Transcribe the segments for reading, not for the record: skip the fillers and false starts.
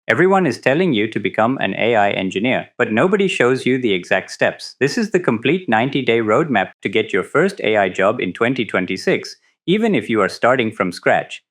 Everyone is telling you to become an AI engineer, but nobody shows you the exact steps. This is the complete 90-day roadmap to get your first AI job in 2026, even if you are starting from scratch.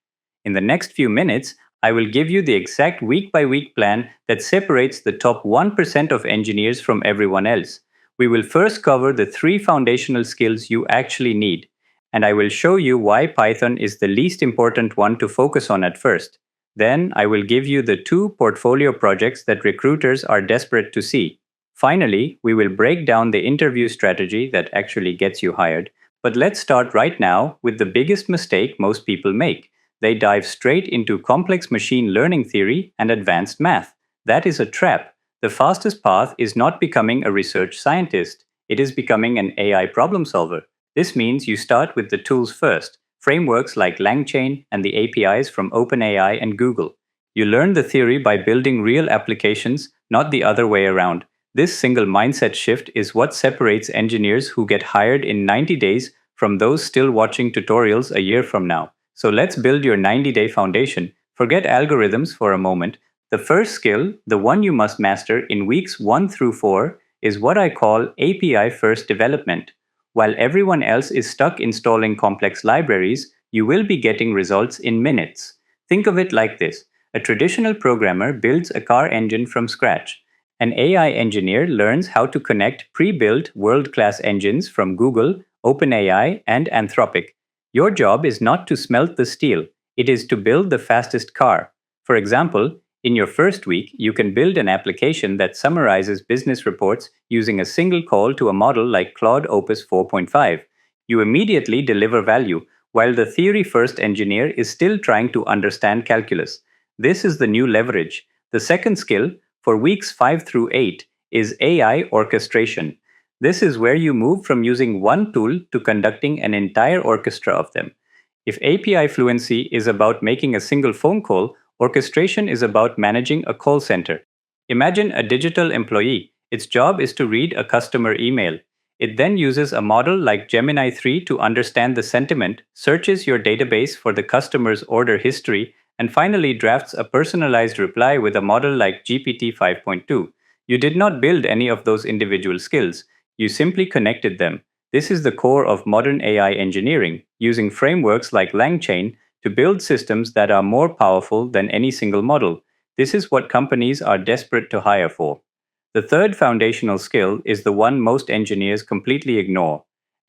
In the next few minutes, I will give you the exact week by week plan that separates the top 1% of engineers from everyone else. We will first cover the three foundational skills you actually need, and I will show you why Python is the least important one to focus on at first. Then I will give you the two portfolio projects that recruiters are desperate to see. Finally, we will break down the interview strategy that actually gets you hired. But let's start right now with the biggest mistake most people make. They dive straight into complex machine learning theory and advanced math. That is a trap. The fastest path is not becoming a research scientist. It is becoming an AI problem solver. This means you start with the tools first. Frameworks like LangChain and the APIs from OpenAI and Google. You learn the theory by building real applications, not the other way around. This single mindset shift is what separates engineers who get hired in 90 days from those still watching tutorials a year from now. So let's build your 90-day foundation. Forget algorithms for a moment. The first skill, the one you must master in weeks 1 through 4, is what I call API-first development. While everyone else is stuck installing complex libraries, you will be getting results in minutes. Think of it like this. A traditional programmer builds a car engine from scratch. An AI engineer learns how to connect pre-built world-class engines from Google, OpenAI, and Anthropic. Your job is not to smelt the steel. It is to build the fastest car. For example, in your first week, you can build an application that summarizes business reports using a single call to a model like Claude Opus 4.5. You immediately deliver value, while the theory-first engineer is still trying to understand calculus. This is the new leverage. The second skill, for weeks 5 through 8, is AI orchestration. This is where you move from using one tool to conducting an entire orchestra of them. If API fluency is about making a single phone call, orchestration is about managing a call center. Imagine a digital employee. Its job is to read a customer email. It then uses a model like Gemini 3 to understand the sentiment, searches your database for the customer's order history, and finally drafts a personalized reply with a model like GPT 5.2. You did not build any of those individual skills. You simply connected them. This is the core of modern AI engineering, using frameworks like LangChain to build systems that are more powerful than any single model. This is what companies are desperate to hire for. The third foundational skill is the one most engineers completely ignore,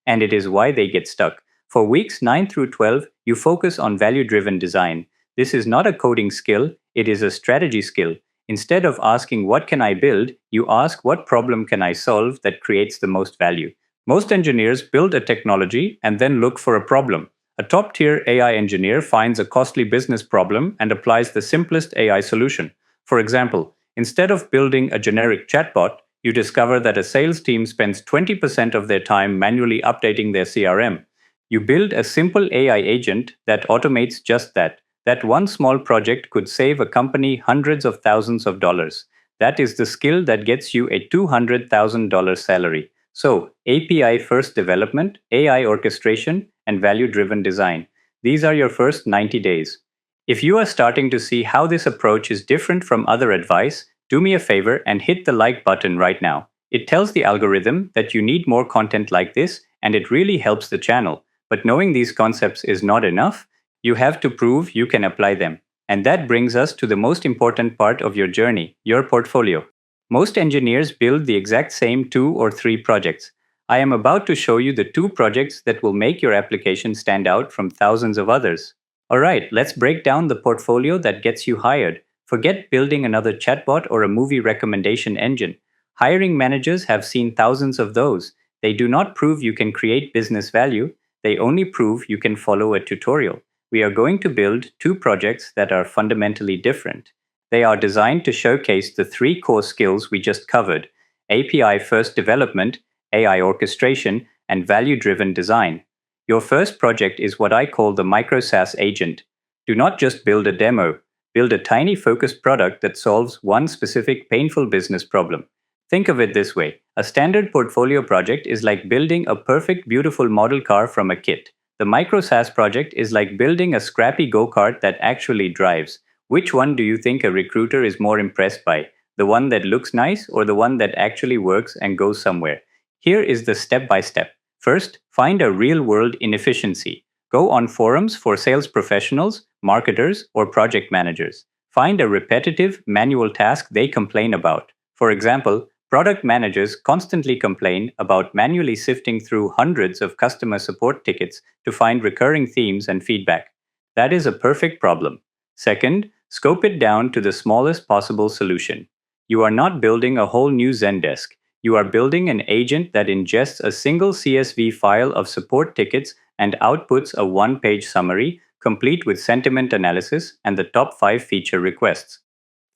and it is why they get stuck. For weeks 9 through 12, you focus on value-driven design. This is not a coding skill, it is a strategy skill. Instead of asking what can I build, you ask what problem can I solve that creates the most value. Most engineers build a technology and then look for a problem. A top-tier AI engineer finds a costly business problem and applies the simplest AI solution. For example, instead of building a generic chatbot, you discover that a sales team spends 20% of their time manually updating their CRM. You build a simple AI agent that automates just that. That one small project could save a company hundreds of thousands of dollars. That is the skill that gets you a $200,000 salary. So, API-first development, AI orchestration, and value-driven design. These are your first 90 days. If you are starting to see how this approach is different from other advice, do me a favor and hit the like button right now. It tells the algorithm that you need more content like this, and it really helps the channel. But knowing these concepts is not enough. You have to prove you can apply them. And that brings us to the most important part of your journey, your portfolio. Most engineers build the exact same 2 or 3 projects. I am about to show you the 2 projects that will make your application stand out from thousands of others. Alright, let's break down the portfolio that gets you hired. Forget building another chatbot or a movie recommendation engine. Hiring managers have seen thousands of those. They do not prove you can create business value, they only prove you can follow a tutorial. We are going to build 2 projects that are fundamentally different. They are designed to showcase the 3 core skills we just covered: API-first development, AI orchestration, and value-driven design. Your first project is what I call the Micro-SaaS Agent. Do not just build a demo. Build a tiny focused product that solves one specific painful business problem. Think of it this way. A standard portfolio project is like building a perfect, beautiful model car from a kit. The Micro-SaaS project is like building a scrappy go-kart that actually drives. Which one do you think a recruiter is more impressed by? The one that looks nice or the one that actually works and goes somewhere? Here is the step by step. First, find a real world inefficiency. Go on forums for sales professionals, marketers, or project managers. Find a repetitive, manual task they complain about. For example, product managers constantly complain about manually sifting through hundreds of customer support tickets to find recurring themes and feedback. That is a perfect problem. Second, scope it down to the smallest possible solution. You are not building a whole new Zendesk. You are building an agent that ingests a single CSV file of support tickets and outputs a one-page summary, complete with sentiment analysis and the top 5 feature requests.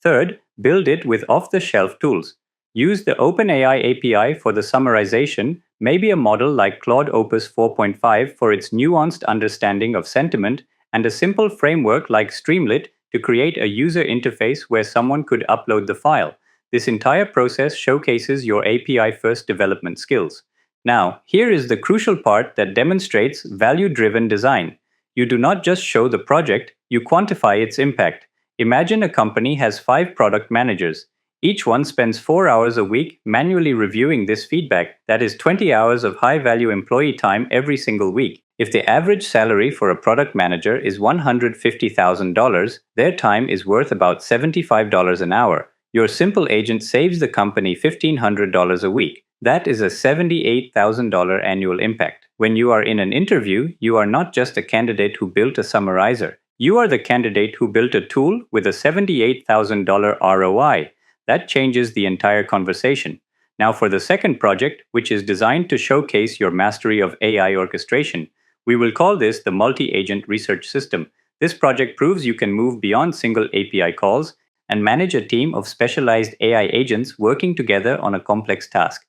Third, build it with off-the-shelf tools. Use the OpenAI API for the summarization, maybe a model like Claude Opus 4.5 for its nuanced understanding of sentiment, and a simple framework like Streamlit to create a user interface where someone could upload the file. This entire process showcases your API-first development skills. Now, here is the crucial part that demonstrates value-driven design. You do not just show the project, you quantify its impact. Imagine a company has 5 product managers. Each one spends 4 hours a week manually reviewing this feedback. That is 20 hours of high-value employee time every single week. If the average salary for a product manager is $150,000, their time is worth about $75 an hour. Your simple agent saves the company $1,500 a week. That is a $78,000 annual impact. When you are in an interview, you are not just a candidate who built a summarizer. You are the candidate who built a tool with a $78,000 ROI. That changes the entire conversation. Now for the second project, which is designed to showcase your mastery of AI orchestration. We will call this the multi-agent research system. This project proves you can move beyond single API calls and manage a team of specialized AI agents working together on a complex task.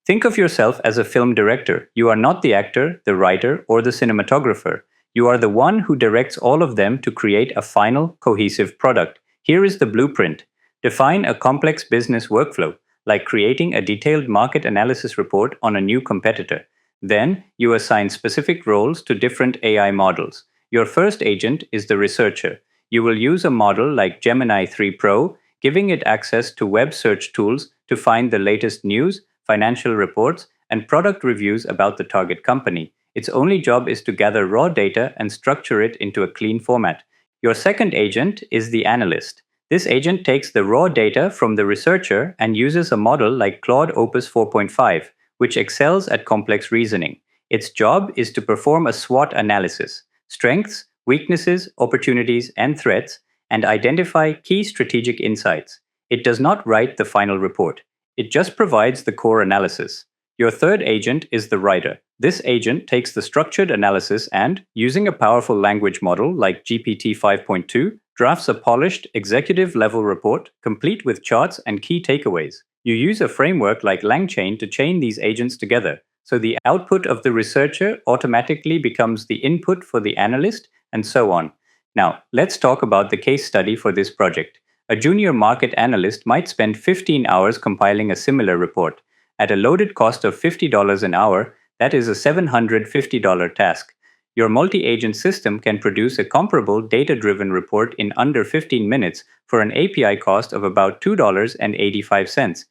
Think of yourself as a film director. You are not the actor, the writer, or the cinematographer. You are the one who directs all of them to create a final, cohesive product. Here is the blueprint. Define a complex business workflow, like creating a detailed market analysis report on a new competitor. Then, you assign specific roles to different AI models. Your first agent is the researcher. You will use a model like Gemini 3 Pro, giving it access to web search tools to find the latest news, financial reports, and product reviews about the target company. Its only job is to gather raw data and structure it into a clean format. Your second agent is the analyst. This agent takes the raw data from the researcher and uses a model like Claude Opus 4.5, which excels at complex reasoning. Its job is to perform a SWOT analysis, strengths, weaknesses, opportunities, and threats, and identify key strategic insights. It does not write the final report. It just provides the core analysis. Your third agent is the writer. This agent takes the structured analysis and, using a powerful language model like GPT 5.2, drafts a polished, executive-level report, complete with charts and key takeaways. You use a framework like LangChain to chain these agents together, so the output of the researcher automatically becomes the input for the analyst, and so on. Now, let's talk about the case study for this project. A junior market analyst might spend 15 hours compiling a similar report. At a loaded cost of $50 an hour, that is a $750 task. Your multi-agent system can produce a comparable data-driven report in under 15 minutes for an API cost of about $2.85.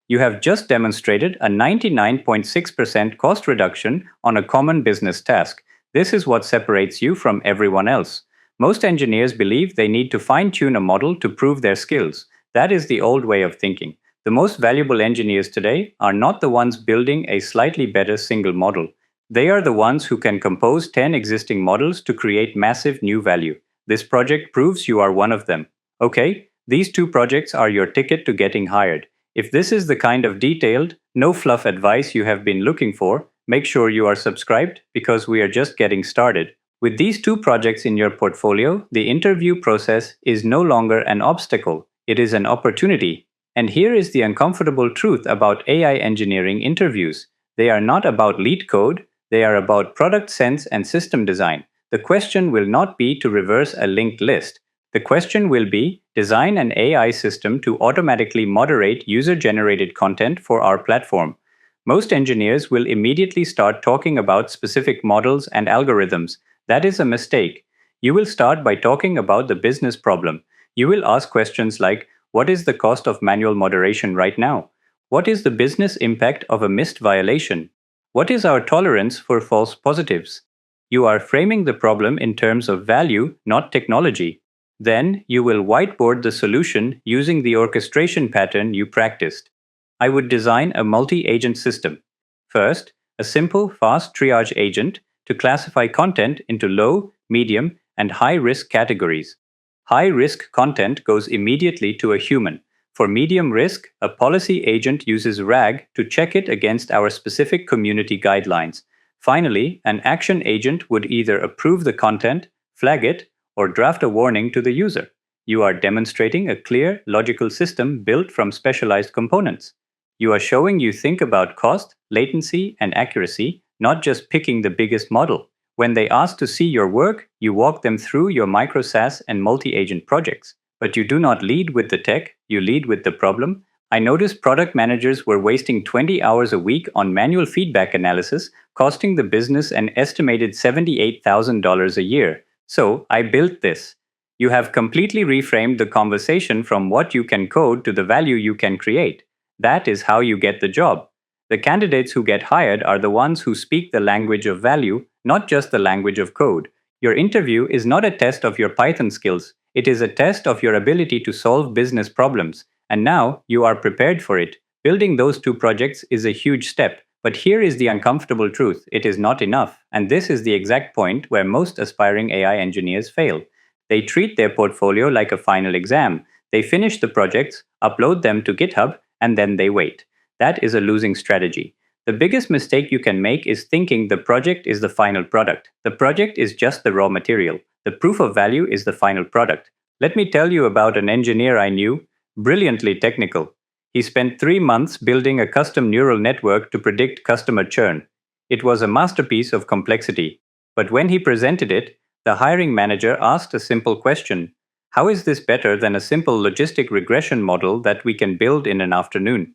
You have just demonstrated a 99.6% cost reduction on a common business task. This is what separates you from everyone else. Most engineers believe they need to fine-tune a model to prove their skills. That is the old way of thinking. The most valuable engineers today are not the ones building a slightly better single model. They are the ones who can compose 10 existing models to create massive new value. This project proves you are one of them. Okay, these 2 projects are your ticket to getting hired. If this is the kind of detailed, no fluff advice you have been looking for, make sure you are subscribed because we are just getting started. With these 2 projects in your portfolio, the interview process is no longer an obstacle. It is an opportunity. And here is the uncomfortable truth about AI engineering interviews. They are not about lead code. They are about product sense and system design. The question will not be to reverse a linked list. The question will be, design an AI system to automatically moderate user-generated content for our platform. Most engineers will immediately start talking about specific models and algorithms. That is a mistake. You will start by talking about the business problem. You will ask questions like, what is the cost of manual moderation right now? What is the business impact of a missed violation? What is our tolerance for false positives? You are framing the problem in terms of value, not technology. Then you will whiteboard the solution using the orchestration pattern you practiced. I would design a multi-agent system. First, a simple, fast triage agent to classify content into low, medium, and high risk categories. High risk content goes immediately to a human. For medium risk, a policy agent uses RAG to check it against our specific community guidelines. Finally, an action agent would either approve the content, flag it, or draft a warning to the user. You are demonstrating a clear, logical system built from specialized components. You are showing you think about cost, latency, and accuracy, not just picking the biggest model. When they ask to see your work, you walk them through your micro-SaaS and multi-agent projects. But you do not lead with the tech, you lead with the problem. I noticed product managers were wasting 20 hours a week on manual feedback analysis, costing the business an estimated $78,000 a year. So, I built this. You have completely reframed the conversation from what you can code to the value you can create. That is how you get the job. The candidates who get hired are the ones who speak the language of value, not just the language of code. Your interview is not a test of your Python skills. It is a test of your ability to solve business problems. And now you are prepared for it. Building those two projects is a huge step. But here is the uncomfortable truth. It is not enough. And this is the exact point where most aspiring AI engineers fail. They treat their portfolio like a final exam. They finish the projects, upload them to GitHub, and then they wait. That is a losing strategy. The biggest mistake you can make is thinking the project is the final product. The project is just the raw material. The proof of value is the final product. Let me tell you about an engineer I knew, brilliantly technical. He spent 3 months building a custom neural network to predict customer churn. It was a masterpiece of complexity. But when he presented it, the hiring manager asked a simple question. How is this better than a simple logistic regression model that we can build in an afternoon?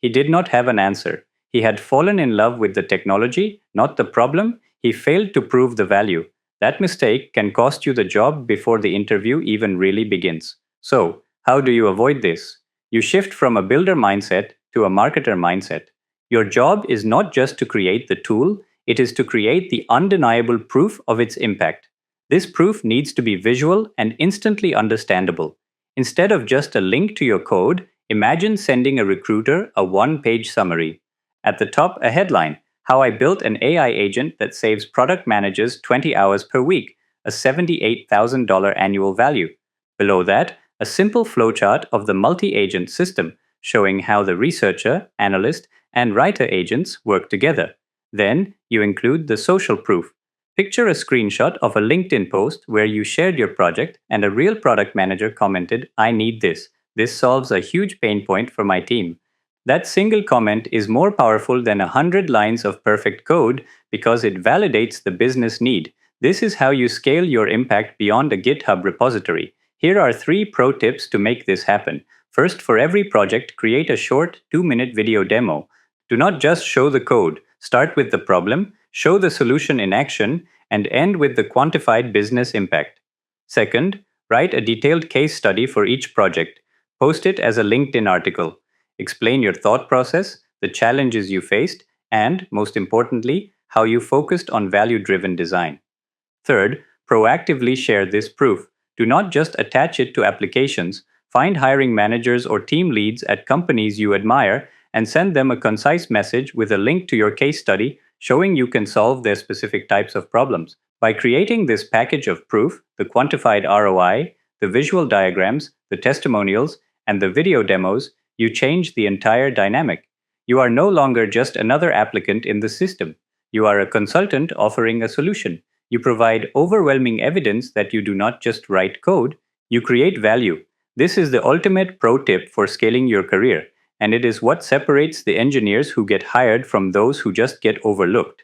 He did not have an answer. He had fallen in love with the technology, not the problem. He failed to prove the value. That mistake can cost you the job before the interview even really begins. So, how do you avoid this? You shift from a builder mindset to a marketer mindset. Your job is not just to create the tool, it is to create the undeniable proof of its impact. This proof needs to be visual and instantly understandable. Instead of just a link to your code, imagine sending a recruiter a one-page summary. At the top, a headline, How I Built an AI Agent That Saves Product Managers 20 Hours Per Week, a $78,000 annual value. Below that, a simple flowchart of the multi-agent system, showing how the researcher, analyst, and writer agents work together. Then, you include the social proof. Picture a screenshot of a LinkedIn post where you shared your project and a real product manager commented, I need this. This solves a huge pain point for my team. That single comment is more powerful than 100 lines of perfect code because it validates the business need. This is how you scale your impact beyond a GitHub repository. Here are 3 pro tips to make this happen. First, for every project, create a short 2-minute video demo. Do not just show the code. Start with the problem, show the solution in action, and end with the quantified business impact. Second, write a detailed case study for each project. Post it as a LinkedIn article. Explain your thought process, the challenges you faced, and, most importantly, how you focused on value-driven design. Third, proactively share this proof. Do not just attach it to applications. Find hiring managers or team leads at companies you admire and send them a concise message with a link to your case study showing you can solve their specific types of problems. By creating this package of proof, the quantified ROI, the visual diagrams, the testimonials, and the video demos, you change the entire dynamic. You are no longer just another applicant in the system. You are a consultant offering a solution. You provide overwhelming evidence that you do not just write code, you create value. This is the ultimate pro tip for scaling your career, and it is what separates the engineers who get hired from those who just get overlooked.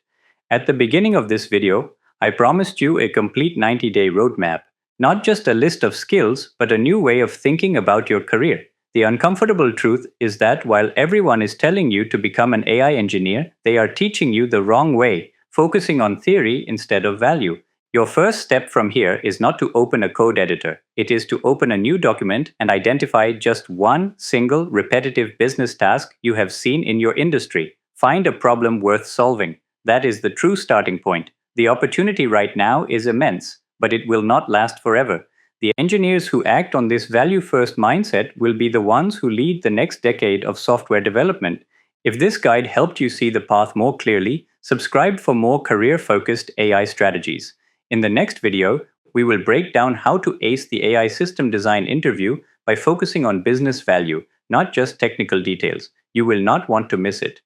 At the beginning of this video, I promised you a complete 90-day roadmap, not just a list of skills, but a new way of thinking about your career. The uncomfortable truth is that while everyone is telling you to become an AI engineer, they are teaching you the wrong way, focusing on theory instead of value. Your first step from here is not to open a code editor. It is to open a new document and identify just one single repetitive business task you have seen in your industry. Find a problem worth solving. That is the true starting point. The opportunity right now is immense, but it will not last forever. The engineers who act on this value-first mindset will be the ones who lead the next decade of software development. If this guide helped you see the path more clearly, subscribe for more career-focused AI strategies. In the next video, we will break down how to ace the AI system design interview by focusing on business value, not just technical details. You will not want to miss it.